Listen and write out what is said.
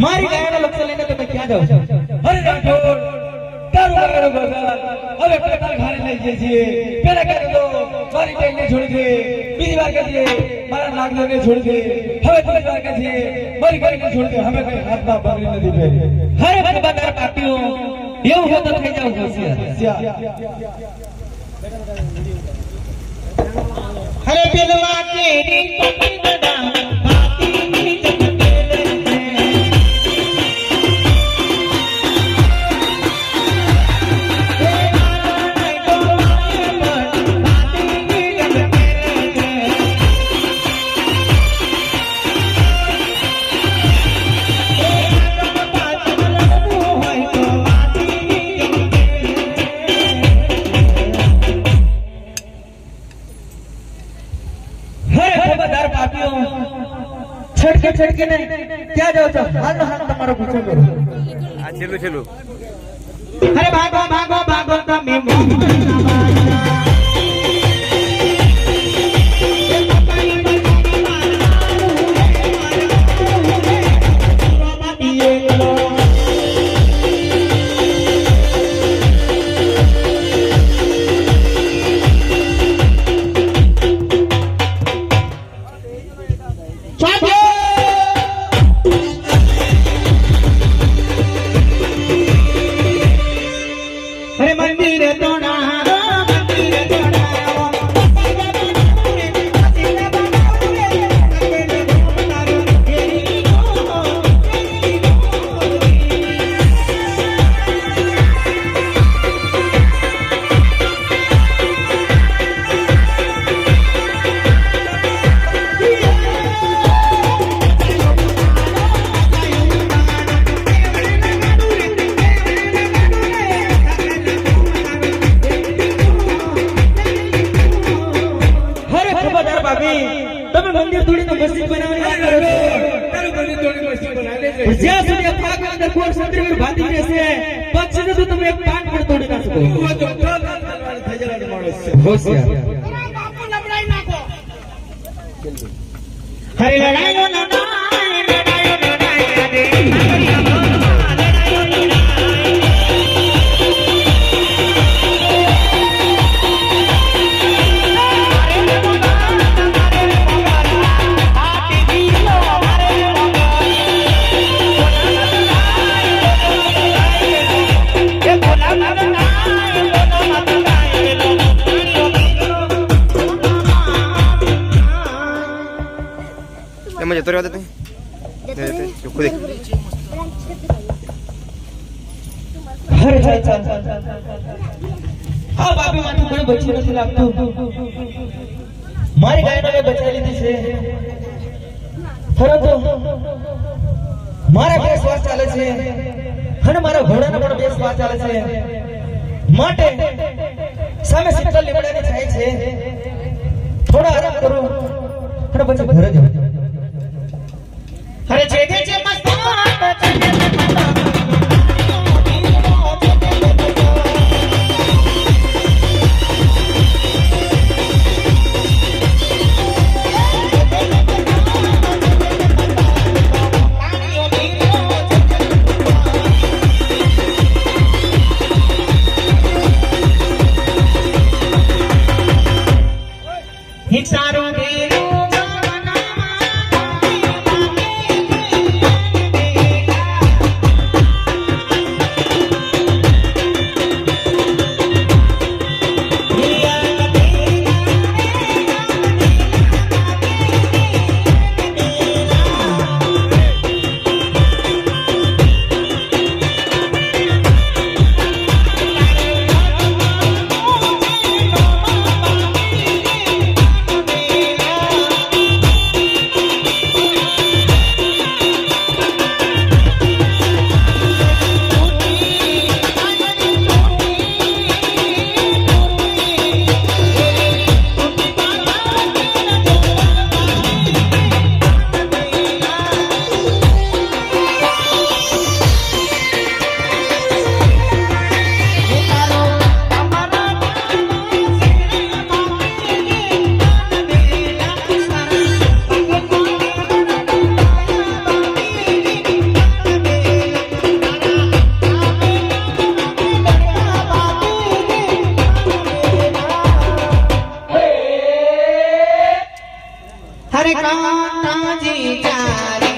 મારી ગાયના લક્ષ્ય લઈને તમે ક્યાં જાવ છો? અરે રાઠોડ તારું ગાયનો બગાલ હવે પેટા ઘારે લઈ જઈએ છીએ. પેલા કહી દો મારી ગાયને છોડી દે, બીજી વાર કહીએ મારા નાગને છોડી દે, હવે ત્રીજી વાર કહીએ મારી ગાયને છોડી દે. હવે કઈ હાથમાં પકડી નથી પહેરી. હરે બધા પાપીઓ એવું હોય તો થઈ જાવ હોશિયાર. हरे बिलवा तेरी पति बड़ा बाती की जगतेले છડકે ને ક્યાં જાવ છો? હાલ તમારો પૂછો કરો. આ છેલ્લું अरे भागो भागो भागो તમે મંદિર તોડીને મસ્જિદ બનાવવાની વાત કરો છો. તારું મંદિર તોડીને મસ્જિદ બનાવી દે. જ્યાં સુધી પાક અંદર કોઈ સંતરી બાંધી રહેશે પછી તો તમે એક પાન પણ તોડી ના શકો. હું તો થઈ જવાનો માણસ છે. હોશિયાર. બાપુ લબડાઈ નાખો. હરે લડાયો લડાયો લડાયો લડાયો એમાં જતો રહ્યો હતો ચોખ્ખું દેખ. હરે ચાલ ચાલ. હા બાપી માથું કોઈ બચી નથી લાગતું. મારી ગાયને મેં બચાવી લીધી છે, પરંતુ મારા બે શ્વાસ ચાલે છે અને મારા ઘોડાના પણ બે શ્વાસ ચાલે છે. માટે સામે શીતળ લીમડાની છાય છે, થોડા આરામ કરું અને પછી ઘરે જાઉં. હરે છે છે સારો અરે કાંતાજી ચારે